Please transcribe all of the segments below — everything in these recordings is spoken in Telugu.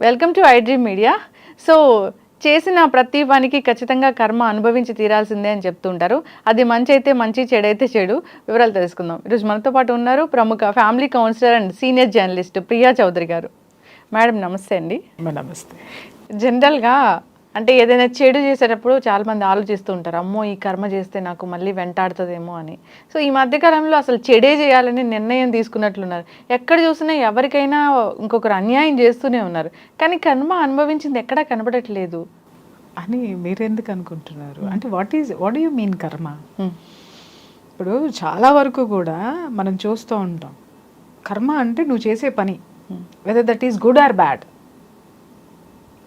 Welcome to iDream media. So చేసిన ప్రతి పనికి ఖచ్చితంగా కర్మ అనుభవించి తీరాల్సిందే అని చెప్తుంటారు. అది మంచి అయితే మంచి, చెడైతే చెడు. వివరాలు తెలుసుకుందాం. ఈరోజు మనతో పాటు ఉన్నారు ప్రముఖ family counsellor and senior journalist Priya Chaudhary గారు. మేడం నమస్తే అండి. నమస్తే. జనరల్గా అంటే ఏదైనా చెడు చేసేటప్పుడు చాలామంది ఆలోచిస్తూ ఉంటారు, అమ్మో ఈ కర్మ చేస్తే నాకు మళ్ళీ వెంటాడుతుందేమో అని. సో ఈ మధ్యకాలంలో అసలు చెడే చేయాలని నిర్ణయం తీసుకున్నట్లున్నారు. ఎక్కడ చూసినా ఎవరికైనా ఇంకొకరు అన్యాయం చేస్తూనే ఉన్నారు, కానీ కర్మ అనుభవించింది ఎక్కడా కనబడట్లేదు అని మీరెందుకు అనుకుంటున్నారు? అంటే వాట్ డూ యూ మీన్ కర్మ? ఇప్పుడు చాలా వరకు కూడా మనం చూస్తూ ఉంటాం, కర్మ అంటే నువ్వు చేసే పని, weather that is good or bad.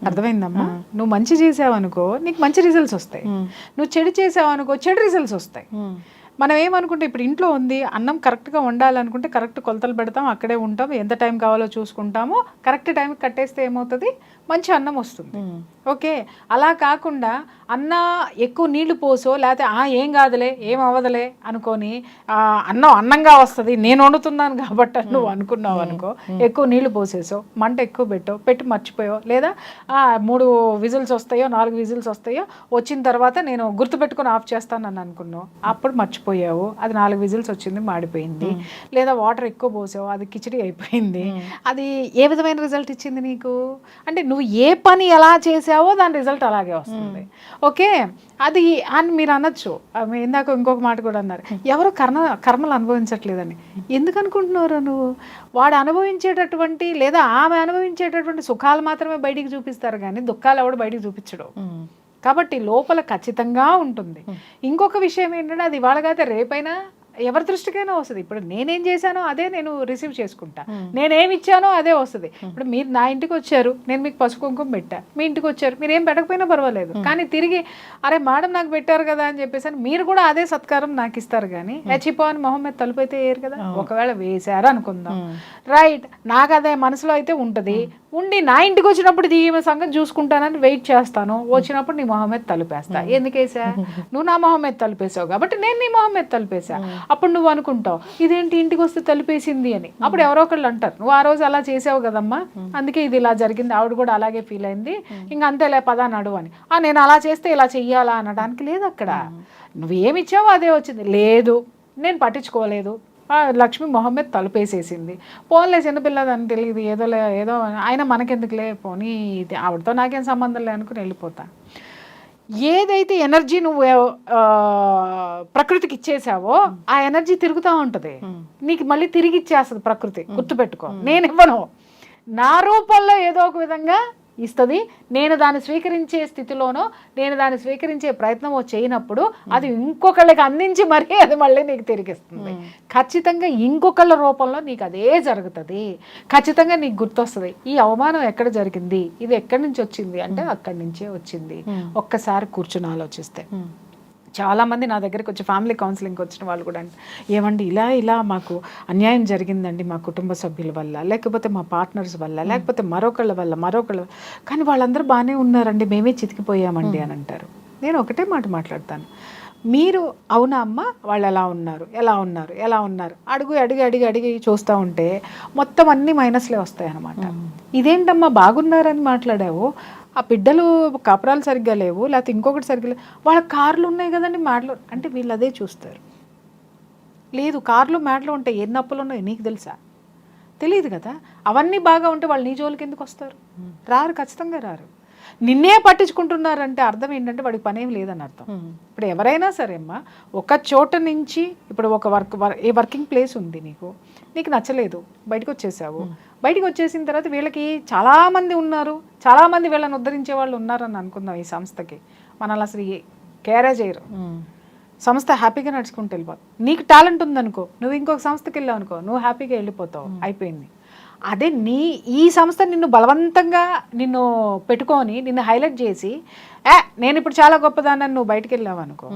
అర్థమైందమ్మా? నువ్వు మంచి చేసావు అనుకో నీకు మంచి రిజల్ట్స్ వస్తాయి, నువ్వు చెడు చేసావు అనుకో చెడు రిజల్ట్స్ వస్తాయి. మనం ఏమనుకుంటే ఇప్పుడు ఇంట్లో ఉంది, అన్నం కరెక్ట్గా వండాలనుకుంటే కరెక్ట్ కొలతలు పెడతాం, అక్కడే ఉంటాం, ఎంత టైం కావాలో చూసుకుంటామో, కరెక్ట్ టైంకి కట్టేస్తే ఏమవుతుంది, మంచి అన్నం వస్తుంది. ఓకే, అలా కాకుండా అన్న ఎక్కువ నీళ్లు పోసో లేకపోతే ఏం కాదులే ఏం అవ్వదులే అనుకొని అన్నంగా వస్తుంది నేను వండుతున్నాను కాబట్టి నువ్వు అనుకున్నావు అనుకో, ఎక్కువ నీళ్లు పోసేసో, మంట ఎక్కువ పెట్టి మర్చిపోయో, లేదా 3 విజిల్స్ వస్తాయో 4 విజిల్స్ వస్తాయో, వచ్చిన తర్వాత నేను గుర్తుపెట్టుకుని ఆఫ్ చేస్తాను అని అనుకున్నావు, అప్పుడు మర్చిపోయావు, అది 4 విజిల్స్ వచ్చింది మాడిపోయింది. లేదా వాటర్ ఎక్కువ పోసావు, అది కిచిడి అయిపోయింది. అది ఏ విధమైన రిజల్ట్ ఇచ్చింది నీకు? అంటే నువ్వు ఏ పని ఎలా చేసావో దాని రిజల్ట్ అలాగే వస్తుంది. ఓకే, అది అని మీరు అనొచ్చు. ఇందాక ఇంకొక మాట కూడా అన్నారు, ఎవరు కర్మలు అనుభవించట్లేదని. ఎందుకు అనుకుంటున్నారు నువ్వు? వాడు అనుభవించేటటువంటి లేదా ఆమె అనుభవించేటటువంటి సుఖాలు మాత్రమే బయటికి చూపిస్తారు, కానీ దుఃఖాలు ఎవడు బయటికి చూపించడు. కాబట్టి లోపల ఖచ్చితంగా ఉంటుంది. ఇంకొక విషయం ఏంటంటే, అది ఇవాళకైతే రేపైనా ఎవరి దృష్టికైనా వస్తుంది. ఇప్పుడు నేనేం చేశానో అదే నేను రిసీవ్ చేసుకుంటా, నేనేమి ఇచ్చానో అదే వస్తుంది. ఇప్పుడు మీరు నా ఇంటికి వచ్చారు, నేను మీకు పసుపు కుంకుమ పెట్టా, మీ ఇంటికి వచ్చారు, మీరు ఏం పెట్టకపోయినా పర్వాలేదు, కానీ తిరిగి అరే మేడం నాకు పెట్టారు కదా అని చెప్పేసి అని మీరు కూడా అదే సత్కారం నాకు ఇస్తారు. కానీ హెచ్చిపో అని మొహం మీద తలుపు అయితే వేయరు కదా. ఒకవేళ వేశారు అనుకుందాం, రైట్, నాకు అదే మనసులో అయితే ఉంటుంది, ఉండి నా ఇంటికి వచ్చినప్పుడు ఈమె సంగతి చూసుకుంటానని వెయిట్ చేస్తాను, వచ్చినప్పుడు నీ మొహం మీద తలుపేస్తా. ఎందుకేసా? నువ్వు నా మొహం మీద తలుపేసావు కాబట్టి నేను నీ మొహం మీద తలుపేసా. అప్పుడు నువ్వు అనుకుంటావు ఇదేంటి ఇంటికి వస్తే తలుపేసింది అని. అప్పుడు ఎవరో ఒకళ్ళు అంటారు, నువ్వు ఆ రోజు అలా చేసావు కదమ్మా, అందుకే ఇది ఇలా జరిగింది, ఆవిడ కూడా అలాగే ఫీల్ అయింది, ఇంకా అంతేలే పదా నడువు అని. నేను అలా చేస్తే ఇలా చెయ్యాలా అనడానికి లేదు. అక్కడ నువ్వేమిచ్చావో అదే వచ్చింది. లేదు నేను పట్టించుకోలేదు, లక్ష్మి మొహం మీద తలుపేసేసింది, పోన్లే చిన్నపిల్లదని తెలియదు, ఏదో ఆయన మనకెందుకులే, పోనీ ఇది ఆవిడతో నాకేం సంబంధం లే అనుకుని వెళ్ళిపోతా. ఏదైతే ఎనర్జీ నువ్వు ప్రకృతికి ఇచ్చేసావో ఆ ఎనర్జీ తిరుగుతూ ఉంటుంది, నీకు మళ్ళీ తిరిగి ఇచ్చేస్తుంది ప్రకృతి. గుర్తుపెట్టుకో, నేను ఇవ్వను, నా రూపంలో ఏదో ఒక విధంగా ఇస్తుంది. నేను దాన్ని స్వీకరించే స్థితిలోనో నేను దాన్ని స్వీకరించే ప్రయత్నమో చేయనప్పుడు అది ఇంకొకళ్ళకి అందించి మరీ అది మళ్ళీ నీకు తిరిగిస్తుంది. ఖచ్చితంగా ఇంకొకళ్ళ రూపంలో నీకు అదే జరుగుతుంది. ఖచ్చితంగా నీకు గుర్తొస్తుంది, ఈ అవమానం ఎక్కడ జరిగింది, ఇది ఎక్కడి నుంచి వచ్చింది అంటే అక్కడి నుంచే వచ్చింది. ఒక్కసారి కూర్చుని ఆలోచిస్తే. చాలామంది నా దగ్గరికి వచ్చి ఫ్యామిలీ కౌన్సిలింగ్కి వచ్చిన వాళ్ళు కూడా ఏమండి ఇలా మాకు అన్యాయం జరిగిందండి మా కుటుంబ సభ్యుల వల్ల, లేకపోతే మా పార్ట్నర్స్ వల్ల, లేకపోతే మరొకళ్ళ వల్ల, కానీ వాళ్ళందరూ బాగానే ఉన్నారండి, మేమే చితికిపోయామండి అని అంటారు. నేను ఒకటే మాట మాట్లాడతాను, మీరు అవునా అమ్మ వాళ్ళు ఎలా ఉన్నారు అడిగి చూస్తూ ఉంటే మొత్తం అన్ని మైనస్లే వస్తాయి అన్నమాట. ఇదేంటమ్మా బాగున్నారని మాట్లాడావు, ఆ బిడ్డలు కాపురాలు సరిగ్గా లేవు, లేకపోతే ఇంకొకటి సరిగ్గా లేవు, వాళ్ళ కార్లు ఉన్నాయి కదండి మ్యాట్లు అంటే వీళ్ళు అదే చూస్తారు. లేదు కార్లు మ్యాట్లు ఉంటాయి, ఎన్ని అప్పులు ఉన్నాయో నీకు తెలుసా? తెలియదు కదా. అవన్నీ బాగా ఉంటే వాళ్ళు నీ జోలికి ఎందుకు వస్తారు? రారు, ఖచ్చితంగా రారు. నిన్నే పట్టించుకుంటున్నారంటే అర్థం ఏంటంటే వాడికి పనేం లేదని అర్థం. ఇప్పుడు ఎవరైనా సరే అమ్మా, ఒక చోట నుంచి ఇప్పుడు ఒక వర్కింగ్ ప్లేస్ ఉంది, నీకు నచ్చలేదు, బయటకు వచ్చేసావు, బయటకు వచ్చేసిన తర్వాత వీళ్ళకి చాలామంది ఉన్నారు, చాలామంది వీళ్ళని ఉద్ధరించే వాళ్ళు ఉన్నారని అనుకుందాం. ఈ సంస్థకి మనల్ని అసలు కేరే చేయరు, సంస్థ హ్యాపీగా నడుచుకుంటూ వెళ్ళిపోతావు. నీకు టాలెంట్ ఉందనుకో, నువ్వు ఇంకొక సంస్థకి వెళ్ళావు అనుకో, నువ్వు హ్యాపీగా వెళ్ళిపోతావు, అయిపోయింది. అదే ఈ సంస్థ నిన్ను బలవంతంగా నిన్ను పెట్టుకొని నిన్ను హైలైట్ చేసి నేను ఇప్పుడు చాలా గొప్పదాన్ని నువ్వు బయటకు వెళ్ళావు అనుకో,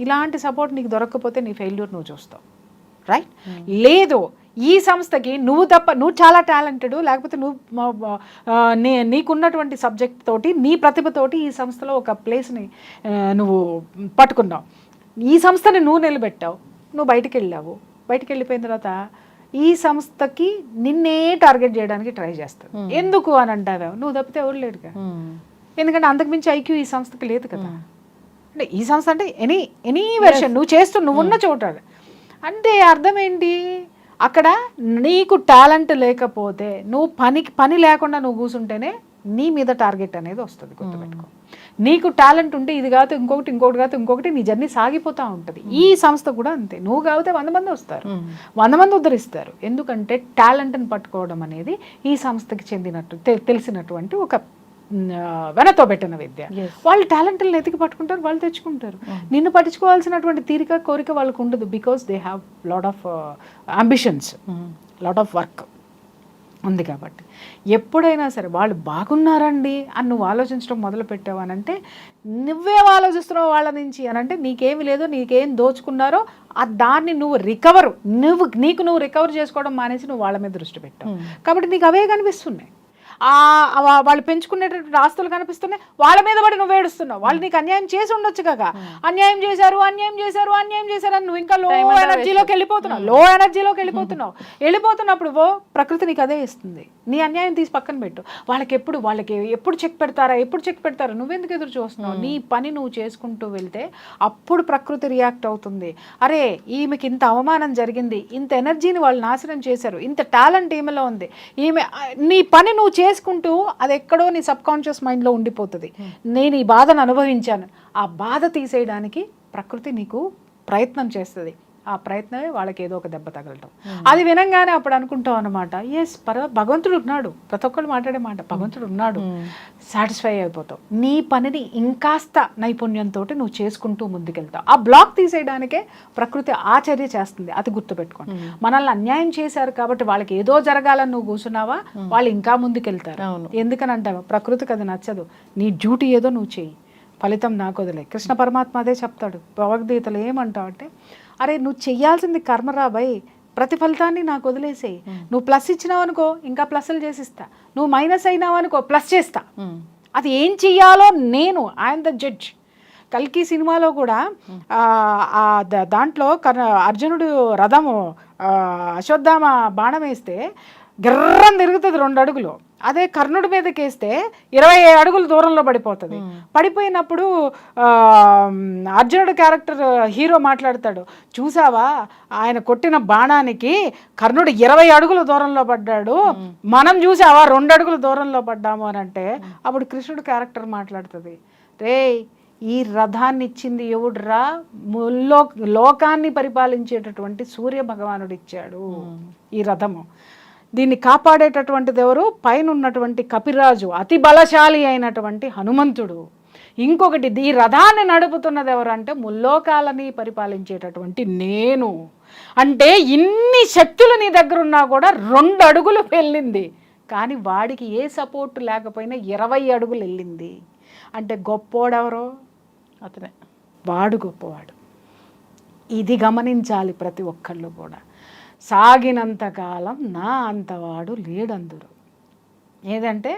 ఇలాంటి సపోర్ట్ నీకు దొరకకపోతే నీ ఫెయిల్యూర్ నువ్వు చూస్తావు, రైట్? లేదు ఈ సంస్థకి నువ్వు చాలా టాలెంటెడ్, లేకపోతే నీకున్నటువంటి సబ్జెక్ట్ తోటి నీ ప్రతిభతోటి ఈ సంస్థలో ఒక ప్లేస్ని నువ్వు పట్టుకున్నావు, ఈ సంస్థని నువ్వు నిలబెట్టావు, నువ్వు బయటికి వెళ్ళావు, బయటికి వెళ్ళిపోయిన తర్వాత ఈ సంస్థకి నిన్నే టార్గెట్ చేయడానికి ట్రై చేస్తుంది. ఎందుకు అని అంటారు, నువ్వు తప్పితే ఎవరు లేడుగా. ఎందుకంటే అంతకుమించి ఐక్యూ ఈ సంస్థకి లేదు కదా. అంటే ఈ సంస్థ అంటే ఎనీ వెర్షన్ నువ్వు ఉన్న చోట అంటే అర్థం ఏంటి, అక్కడ నీకు టాలెంట్ లేకపోతే నువ్వు పని లేకుండా నువ్వు కూర్చుంటేనే నీ మీద టార్గెట్ అనేది వస్తుంది. గుర్తుపెట్టుకో, నీకు టాలెంట్ ఉంటే ఇది కాదు ఇంకొకటి కాదు ఇంకొకటి నీ జర్నీ సాగిపోతూ ఉంటుంది. ఈ సంస్థ కూడా అంతే, నువ్వు కాకపోతే 100 మంది వస్తారు, 100 మంది ఉద్ధరిస్తారు. ఎందుకంటే టాలెంట్ని పట్టుకోవడం అనేది ఈ సంస్థకి చెందినట్టు తెలిసినటువంటి ఒక వెనతో పెట్టిన విద్య. వాళ్ళు టాలెంట్ని ఎతికి పట్టుకుంటారు, వాళ్ళు తెచ్చుకుంటారు. నిన్ను పట్టించుకోవాల్సినటువంటి తీరిక కోరిక వాళ్ళకు ఉండదు. Because they have lot of ambitions, lot of work ఉంది. కాబట్టి ఎప్పుడైనా సరే వాళ్ళు బాగున్నారండి అని నువ్వు ఆలోచించడం మొదలు పెట్టావనంటే, నువ్వేం ఆలోచిస్తున్నావు వాళ్ళ నుంచి అని అంటే, నీకేమి లేదో నీకేం దోచుకున్నారో దాన్ని నువ్వు నీకు నువ్వు రికవర్ చేసుకోవడం మానేసి నువ్వు వాళ్ళ మీద దృష్టి పెట్టావు. కాబట్టి నీకు అవే కనిపిస్తున్నాయి. వాళ్ళు పెంచుకునేటటువంటి ఆస్తులు కనిపిస్తున్నాయి, వాళ్ళ మీద పడి నువ్వు ఏడుస్తున్నావు. వాళ్ళు నీకు అన్యాయం చేసి ఉండొచ్చు కదా, అన్యాయం చేశారు అని నువ్వు ఇంకా లో ఎనర్జీలోకి వెళ్ళిపోతున్నావు. వెళ్ళిపోతున్నప్పుడు ప్రకృతి నీకు అదే ఇస్తుంది. నీ అన్యాయం తీసి పక్కన పెట్టు. వాళ్ళకి ఎప్పుడు చెక్ పెడతారో నువ్వెందుకు ఎదురు చూస్తున్నావు? నీ పని నువ్వు చేసుకుంటూ వెళ్తే అప్పుడు ప్రకృతి రియాక్ట్ అవుతుంది. అరే ఈమెకి ఇంత అవమానం జరిగింది, ఇంత ఎనర్జీని వాళ్ళు నాశనం చేశారు, ఇంత టాలెంట్ ఈమెలో ఉంది, నీ పని నువ్వు చేసుకుంటూ అది ఎక్కడో నీ సబ్ కాన్షియస్ మైండ్లో ఉండిపోతుంది. నేను ఈ బాధను అనుభవించాను, ఆ బాధ తీసేయడానికి ప్రకృతి నీకు ప్రయత్నం చేస్తుంది. ఆ ప్రయత్నమే వాళ్ళకి ఏదో ఒక దెబ్బ తగలటం. అది వినంగానే అప్పుడు అనుకుంటావు అనమాట, ఎస్ భగవంతుడు ఉన్నాడు. ప్రతి ఒక్కళ్ళు మాట్లాడే మాట, భగవంతుడు ఉన్నాడు. సాటిస్ఫై అయిపోతావు. నీ పనిని ఇంకాస్త నైపుణ్యంతో నువ్వు చేసుకుంటూ ముందుకెళ్తావు. ఆ బ్లాక్ తీసేయడానికే ప్రకృతి ఆచర్య చేస్తుంది. అది గుర్తుపెట్టుకోండి. మనల్ని అన్యాయం చేశారు కాబట్టి వాళ్ళకి ఏదో జరగాలని నువ్వు కూర్చున్నావా, వాళ్ళు ఇంకా ముందుకెళ్తారు. ఎందుకని అంటావా, ప్రకృతికి అది నచ్చదు. నీ డ్యూటీ ఏదో నువ్వు చెయ్యి, ఫలితం నాకు వదిలే. కృష్ణ పరమాత్మ అదే చెప్తాడు భగవద్గీతలో. ఏమంటావు అంటే, అరే నువ్వు చెయ్యాల్సింది కర్మరా భయ్, ప్రతిఫలితాన్ని నాకు వదిలేసేయి. నువ్వు ప్లస్ ఇచ్చినావు అనుకో, ఇంకా ప్లస్లు చేసిస్తా. నువ్వు మైనస్ అయినావు అనుకో, ప్లస్ చేస్తా. అది ఏం చెయ్యాలో నేను, ఐఎమ్ ద జడ్జ్. కల్కి సినిమాలో కూడా దాంట్లో అర్జునుడు రథము అశ్వత్థామ బాణం వేస్తే గిర్రం తిరుగుతుంది 2 అడుగులు. అదే కర్ణుడి మీదకి వేస్తే 20 అడుగులు దూరంలో పడిపోతుంది. పడిపోయినప్పుడు అర్జునుడు క్యారెక్టర్ హీరో మాట్లాడతాడు, చూసావా ఆయన కొట్టిన బాణానికి కర్ణుడు 20 అడుగుల దూరంలో పడ్డాడు, మనం చూసావా 2 అడుగుల దూరంలో పడ్డాము అని అంటే, అప్పుడు కృష్ణుడు క్యారెక్టర్ మాట్లాడుతుంది, రే ఈ రథాన్ని ఇచ్చింది ఎవడురా, లోకాన్ని పరిపాలించేటటువంటి సూర్య భగవానుడు ఇచ్చాడు ఈ రథము. దీన్ని కాపాడేటటువంటిది ఎవరు, పైన ఉన్నటువంటి కపిరాజు, అతి బలశాలి అయినటువంటి హనుమంతుడు. ఇంకొకటి ఈ రథాన్ని నడుపుతున్నది ఎవరంటే ముల్లోకాలని పరిపాలించేటటువంటి నేను. అంటే ఇన్ని శక్తులు నీ దగ్గర ఉన్నా కూడా 2 అడుగులు వెళ్ళింది, కానీ వాడికి ఏ సపోర్ట్ లేకపోయినా 20 అడుగులు వెళ్ళింది. అంటే గొప్పోడెవరో అతనే, వాడు గొప్పవాడు. ఇది గమనించాలి ప్రతి ఒక్కళ్ళు కూడా. సాగినంతకాలం నా అంతవాడు లేడందురు. ఏదంటే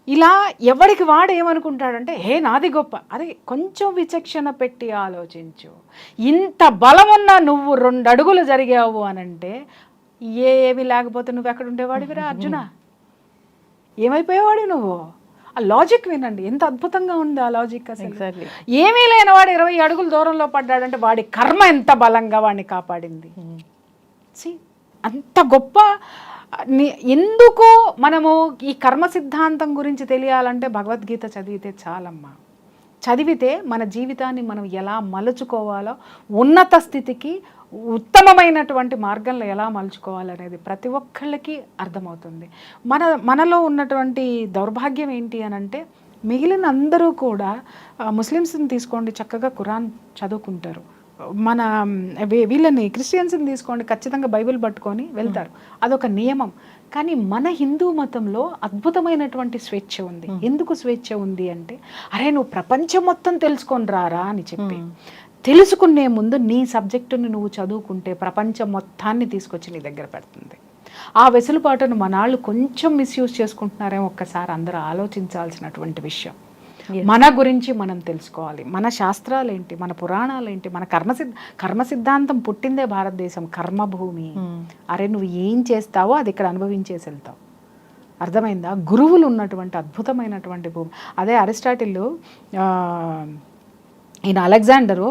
ఇలా ఎవరికి వాడు ఏమనుకుంటాడంటే, హే నాది గొప్ప. అదే కొంచెం విచక్షణ పెట్టి ఆలోచించు. ఇంత బలం ఉన్నా నువ్వు 2 అడుగులు జరిగావు అనంటే ఏమి లేకపోతే నువ్వు ఎక్కడ ఉండేవాడివిరా అర్జున, ఏమైపోయేవాడు నువ్వు? ఆ లాజిక్ వినండి, ఎంత అద్భుతంగా ఉంది ఆ లాజిక్. అసలు ఏమీ లేనివాడు 20 అడుగుల దూరంలో పడ్డాడంటే వాడి కర్మ ఎంత బలంగా వాడిని కాపాడింది. అంత గొప్ప. ఎందుకు మనము ఈ కర్మ సిద్ధాంతం గురించి తెలియాలంటే భగవద్గీత చదివితే చాలమ్మా. చదివితే మన జీవితాన్ని మనం ఎలా మలుచుకోవాలో, ఉన్నత స్థితికి ఉత్తమమైనటువంటి మార్గంలో ఎలా మలుచుకోవాలనేది ప్రతి ఒక్కళ్ళకి అర్థమవుతుంది. మనలో ఉన్నటువంటి దౌర్భాగ్యం ఏంటి అని అంటే, మిగిలిన అందరూ కూడా ముస్లిమ్స్ని తీసుకోండి, చక్కగా ఖురాన్ చదువుకుంటారు. మన వీళ్ళని క్రిస్టియన్స్ని తీసుకోండి, ఖచ్చితంగా బైబిల్ పట్టుకొని వెళ్తారు, అదొక నియమం. కానీ మన హిందూ మతంలో అద్భుతమైనటువంటి స్వేచ్ఛ ఉంది. ఎందుకు స్వేచ్ఛ ఉంది అంటే, అరే నువ్వు ప్రపంచం మొత్తం తెలుసుకొని రారా అని చెప్పి, తెలుసుకునే ముందు నీ సబ్జెక్టుని నువ్వు చదువుకుంటే ప్రపంచం మొత్తాన్ని తీసుకొచ్చి నీ దగ్గర పెడుతుంది. ఆ వెసులుబాటును మనాళ్ళు కొంచెం మిస్యూజ్ చేసుకుంటున్నారేమో ఒక్కసారి అందరూ ఆలోచించాల్సినటువంటి విషయం. మన గురించి మనం తెలుసుకోవాలి. మన శాస్త్రాలు ఏంటి, మన పురాణాలు ఏంటి, మన కర్మ సిద్ధాంతం పుట్టిందే భారతదేశం, కర్మభూమి. అరే నువ్వు ఏం చేస్తావో అది ఇక్కడ అనుభవించేసి వెళ్తావు. అర్థమైందా? గురువులు ఉన్నటువంటి అద్భుతమైనటువంటి భూమి. అదే అరిస్టాటిల్ ఈయన అలెగ్జాండరు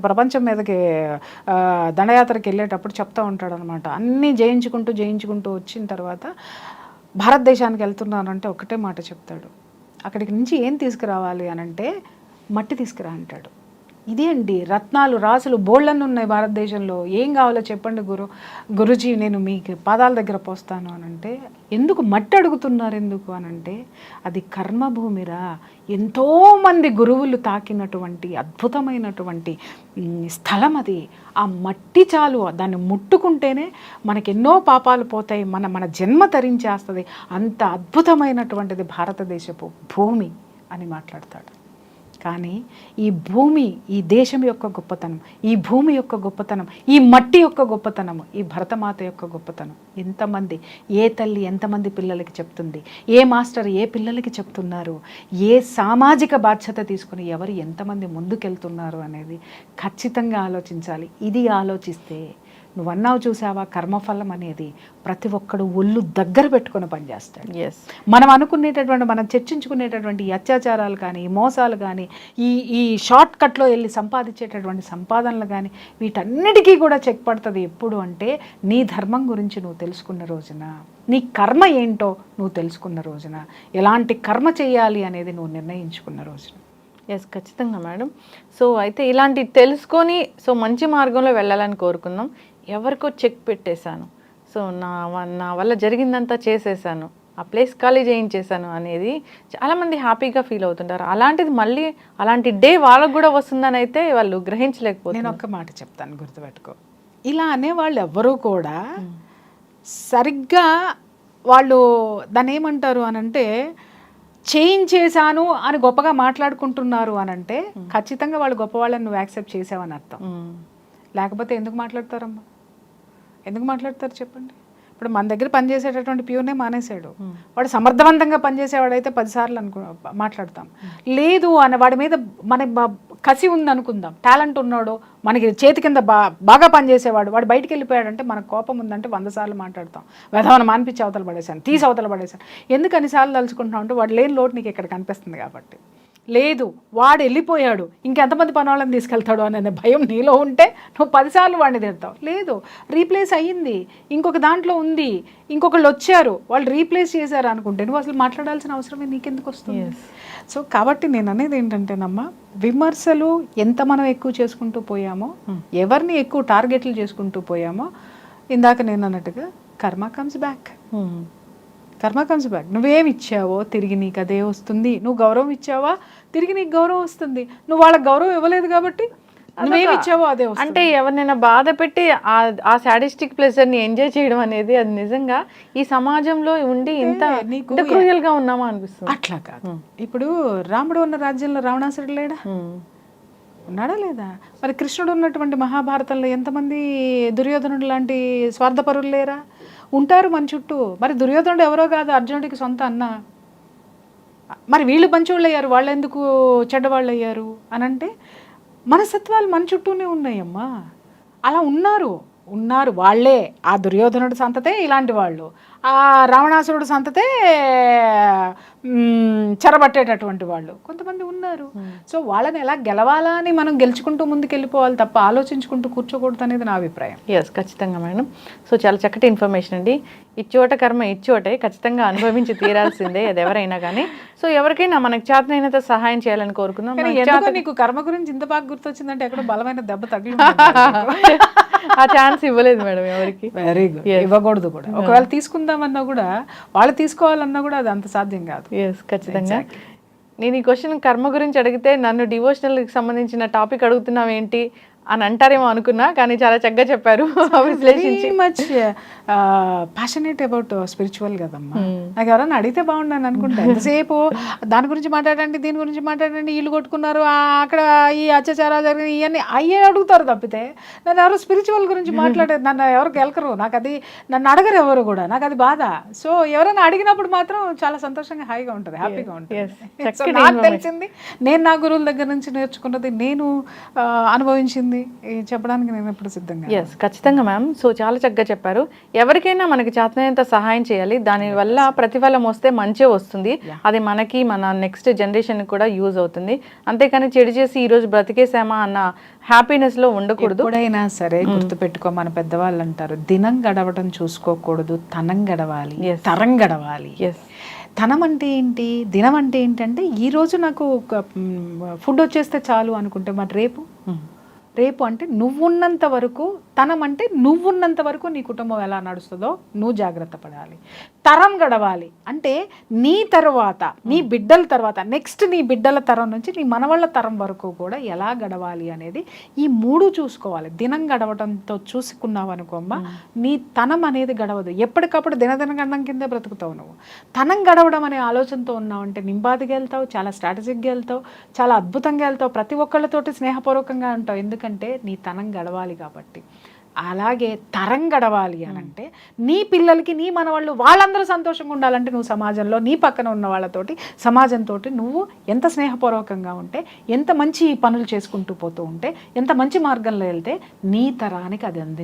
ప్రపంచం మీదకి దండయాత్రకి వెళ్ళేటప్పుడు చెప్తూ ఉంటాడు అనమాట. అన్నీ జయించుకుంటూ వచ్చిన తర్వాత భారతదేశానికి వెళ్తున్నానంటే ఒకటే మాట చెప్తాడు, అక్కడికి నుంచి ఏం తీసుకురావాలి అనంటే మట్టి తీసుకురా అంటాడు. ఇదే అండి, రత్నాలు రాసులు బోళ్ళన్నీ ఉన్నాయి భారతదేశంలో, ఏం కావాలో చెప్పండి గురుజీ నేను మీకు పాదాల దగ్గర పోస్తాను అనంటే, ఎందుకు మట్టి అడుగుతున్నారు ఎందుకు అనంటే, అది కర్మభూమిరా, ఎంతోమంది గురువులు తాకినటువంటి అద్భుతమైనటువంటి స్థలం అది. ఆ మట్టి చాలు, దాన్ని ముట్టుకుంటేనే మనకెన్నో పాపాలు పోతాయి, మన జన్మ తరించేస్తుంది. అంత అద్భుతమైనటువంటిది భారతదేశపు భూమి అని మాట్లాడతాడు. కానీ ఈ భూమి, ఈ దేశం యొక్క గొప్పతనం, ఈ భూమి యొక్క గొప్పతనం, ఈ మట్టి యొక్క గొప్పతనం, ఈ భరతమాత యొక్క గొప్పతనం ఎంతమంది, ఏ తల్లి ఎంతమంది పిల్లలకి చెప్తుంది, ఏ మాస్టర్ ఏ పిల్లలకి చెప్తున్నారు, ఏ సామాజిక బాధ్యత తీసుకుని ఎవరు ఎంతమంది ముందుకెళ్తున్నారు అనేది ఖచ్చితంగా ఆలోచించాలి. ఇది ఆలోచిస్తే నువ్వు అన్నావు చూసావా, కర్మఫలం అనేది ప్రతి ఒక్కడు ఒళ్ళు దగ్గర పెట్టుకొని పనిచేస్తాడు. మనం అనుకునేటటువంటి, మనం చర్చించుకునేటటువంటి ఈ అత్యాచారాలు కానీ, ఈ మోసాలు కానీ, ఈ షార్ట్ కట్లో వెళ్ళి సంపాదించేటటువంటి సంపాదనలు కానీ, వీటన్నిటికీ కూడా చెక్ పడుతుంది. ఎప్పుడు అంటే నీ ధర్మం గురించి నువ్వు తెలుసుకున్న రోజున, నీ కర్మ ఏంటో నువ్వు తెలుసుకున్న రోజున, ఎలాంటి కర్మ చేయాలి అనేది నువ్వు నిర్ణయించుకున్న రోజున. ఖచ్చితంగా మేడం. సో అయితే ఇలాంటి తెలుసుకొని మంచి మార్గంలో వెళ్ళాలని కోరుకుందాం. ఎవరికో చెక్ పెట్టేశాను, సో నా వల్ల జరిగిందంతా చేసేసాను, ఆ ప్లేస్ ఖాళీ చేయించేశాను అనేది చాలామంది హ్యాపీగా ఫీల్ అవుతుంటారు. అలాంటిది మళ్ళీ అలాంటి డే వాళ్ళకు కూడా వస్తుందని అయితే వాళ్ళు గ్రహించలేకపోతే. నేను ఒక్క మాట చెప్తాను, గుర్తుపెట్టుకో. ఇలా అనేవాళ్ళు ఎవ్వరూ కూడా సరిగ్గా వాళ్ళు దాన్ని ఏమంటారు అనంటే, చేయించేశాను అని గొప్పగా మాట్లాడుకుంటున్నారు అనంటే ఖచ్చితంగా వాళ్ళు గొప్పవాళ్ళని నువ్వు యాక్సెప్ట్ చేసావని అర్థం. లేకపోతే ఎందుకు మాట్లాడతారమ్మా, ఎందుకు మాట్లాడతారు చెప్పండి? ఇప్పుడు మన దగ్గర పనిచేసేటటువంటి ప్యూర్నే మానేశాడు, వాడు సమర్థవంతంగా పనిచేసేవాడైతే 10 సార్లు మాట్లాడతాం. లేదు అని వాడి మీద మన కసి ఉంది అనుకుందాం, టాలెంట్ ఉన్నాడు, మనకి చేతి కింద బాగా పనిచేసేవాడు, వాడు బయటికి వెళ్ళిపోయాడంటే మనకు కోపం ఉందంటే 100 సార్లు మాట్లాడతాం. వెధవన మానిపించి అవతల పడేశాను, తీసి అవతల పడేశాను. ఎందుకు అన్నిసార్లు తలుచుకుంటున్నావు అంటే వాడు లేని లోటు నీకు ఇక్కడ కనిపిస్తుంది కాబట్టి. లేదు వాడు వెళ్ళిపోయాడు, ఇంకెంతమంది పని వాళ్ళని తీసుకెళ్తాడు అనే భయం నీలో ఉంటే నువ్వు 10 సార్లు వాడిని తిడతావు. లేదు, రీప్లేస్ అయ్యింది, ఇంకొక దాంట్లో ఉంది, ఇంకొకళ్ళు వచ్చారు, వాళ్ళు రీప్లేస్ చేశారు అనుకుంటే నువ్వు అసలు మాట్లాడాల్సిన అవసరమే నీకెందుకు వస్తుంది? సో కాబట్టి నేను అనేది ఏంటంటేనమ్మా, విమర్శలు ఎంత మనం ఎక్కువ చేసుకుంటూ పోయామో, ఎవరిని ఎక్కువ టార్గెట్లు చేసుకుంటూ పోయామో, ఇందాక నేను అన్నట్టుగా కర్మ కమ్స్ బ్యాక్. నువ్వేమి ఇచ్చావో తిరిగి నీకు అదే వస్తుంది. నువ్వు గౌరవం ఇచ్చావా, తిరిగి నీకు గౌరవం వస్తుంది. నువ్వు వాళ్ళకి గౌరవం ఇవ్వలేదు కాబట్టి నువ్వేమి ఇచ్చావో అదే వస్తుంది. అంటే ఎవరినైనా బాధ పెట్టి ఆ సాడిస్టిక్ ప్లెజర్ని ఎంజాయ్ చేయడం అనేది అది నిజంగా ఈ సమాజంలో ఉండి ఇంత క్రూయల్ గా ఉన్నామా అనిపిస్తుంది. అట్లా కాదు. ఇప్పుడు రాముడు ఉన్న రాజ్యంలో రావణాసురుడు లేడా, ఉన్నాడా లేదా? మరి కృష్ణుడు ఉన్నటువంటి మహాభారతంలో ఎంతమంది దుర్యోధనుడు లాంటి స్వార్థపరులు లేరా? ఉంటారు మన చుట్టూ. మరి దుర్యోధనుడు ఎవరో కాదు, అర్జునుడికి సొంత అన్న. మరి వీళ్ళు మంచివాళ్ళు అయ్యారు, వాళ్ళు ఎందుకు చెడ్డవాళ్ళు అయ్యారు అనంటే మనస్తత్వాలు మన చుట్టూనే ఉన్నాయమ్మా. అలా ఉన్నారు వాళ్ళే. ఆ దుర్యోధనుడి సంతతే ఇలాంటి వాళ్ళు, ఆ రావణాసురుడు సంతతే చెరబట్టేటటువంటి వాళ్ళు కొంతమంది ఉన్నారు. సో వాళ్ళని ఎలా గెలవాలా అని మనం గెలుచుకుంటూ ముందుకు వెళ్ళిపోవాలి తప్ప ఆలోచించుకుంటూ కూర్చోకూడదు అనేది నా అభిప్రాయం. ఖచ్చితంగా మేడం. సో చాలా చక్కటి ఇన్ఫర్మేషన్ అండి. ఇచ్చోట కర్మ ఇచ్చోటే, ఖచ్చితంగా అనుభవించి తీరాల్సిందే అది ఎవరైనా కానీ. సో ఎవరికైనా మనకు చేతనైనంత సహాయం చేయాలని కోరుకుందాం. నీకు కర్మ గురించి ఇంత బాగా గుర్తొచ్చిందంటే ఎక్కడో బలమైన దెబ్బ తగిలి ఆ ఛాన్స్ ఇవ్వలేదు మేడం ఎవరికి. Very good. ఇవ్వకూడదు కూడా. ఒకవేళ తీసుకుందామన్నా కూడా, వాళ్ళు తీసుకోవాలన్నా కూడా అది అంత సాధ్యం కాదు. ఖచ్చితంగా. నేను ఈ క్వశ్చన్ కర్మ గురించి అడిగితే నన్ను డివోషనల్కి సంబంధించిన టాపిక్ అడుగుతున్నావు ఏంటి అని అంటారేమో అనుకున్నా, కానీ చాలా చక్కగా చెప్పారు విశ్లేషించి. మచ్ ప్యాషనేట్ అబౌట్ స్పిరిచువల్ కదమ్మా. నాకు ఎవరైనా అడిగితే బాగుండని అనుకుంటా. ఎంతసేపు దాని గురించి మాట్లాడండి, దీని గురించి మాట్లాడండి, ఇల్లు కొట్టుకున్నారు, అక్కడ ఈ అత్యాచారాలు జరిగినాయి, ఇవన్నీ అయ్యే అడుగుతారు తప్పితే నన్ను ఎవరు స్పిరిచువల్ గురించి మాట్లాడేది, నన్ను ఎవరు గెలకరు, నాకు అది నన్ను అడగరు ఎవరు కూడా, నాకు అది బాధ. సో ఎవరైనా అడిగినప్పుడు మాత్రం చాలా సంతోషంగా, హాయిగా ఉంటుంది, హ్యాపీగా ఉంటుంది. సో నాకు తెలిసింది, నేను నా గురువుల దగ్గర నుంచి నేర్చుకున్నది, నేను అనుభవించింది చెప్పడానికి నేను ఎప్పుడు సిద్ధంగా. ఎస్, ఖచ్చితంగా మ్యామ్. సో చాలా చక్కగా చెప్పారు. ఎవరికైనా మనకి చేతనైనంత సహాయం చేయాలి, దానివల్ల ప్రతిఫలం వస్తే మంచి వస్తుంది, అది మనకి మన నెక్స్ట్ జనరేషన్ కూడా యూజ్ అవుతుంది. అంతేకాని చెడు చేసి ఈరోజు బ్రతికేసామా అన్న హ్యాపీనెస్ లో ఉండకూడదు. ఎప్పుడైనా సరే గుర్తుపెట్టుకో, మన పెద్దవాళ్ళు అంటారు, దినం గడవడం చూసుకోకూడదు, తనం గడవాలి, తరం గడవాలి. ఎస్, తనం అంటే ఏంటి, దినం అంటే ఏంటంటే ఈ రోజు నాకు ఫుడ్ వచ్చేస్తే చాలు అనుకుంటే మరి రేపు అంటే నువ్వున్నంత వరకు, తనం అంటే నువ్వున్నంత వరకు నీ కుటుంబం ఎలా నడుస్తుందో నువ్వు జాగ్రత్త పడాలి. తరం గడవాలి అంటే నీ తర్వాత, నీ బిడ్డల తర్వాత, నెక్స్ట్ నీ బిడ్డల తరం నుంచి నీ మనవాళ్ళ తరం వరకు కూడా ఎలా గడవాలి అనేది ఈ మూడు చూసుకోవాలి. దినం గడవడంతో చూసుకున్నావు అనుకోమ్మా, నీ తనం అనేది గడవదు. ఎప్పటికప్పుడు దినదినగండం కిందే బ్రతుకుతావు నువ్వు. తనం గడవడం అనే ఆలోచనతో ఉన్నావు అంటే నింబాదిగా వెళ్తావు, చాలా స్ట్రాటజిక్గా వెళ్తావు, చాలా అద్భుతంగా వెళ్తావు, ప్రతి ఒక్కళ్ళతోటి స్నేహపూర్వకంగా ఉంటావు, ఎందుకంటే నీ తనం గడవాలి కాబట్టి. అలాగే తరం గడవాలి అని అంటే నీ పిల్లలకి, నీ మనవాళ్ళు, వాళ్ళందరూ సంతోషంగా ఉండాలంటే నువ్వు సమాజంలో నీ పక్కన ఉన్న వాళ్ళతోటి, సమాజంతో నువ్వు ఎంత స్నేహపూర్వకంగా ఉంటే, ఎంత మంచి పనులు చేసుకుంటూ పోతూ ఉంటే, ఎంత మంచి మార్గంలో వెళ్తే నీ తరానికి అది అందించాలి.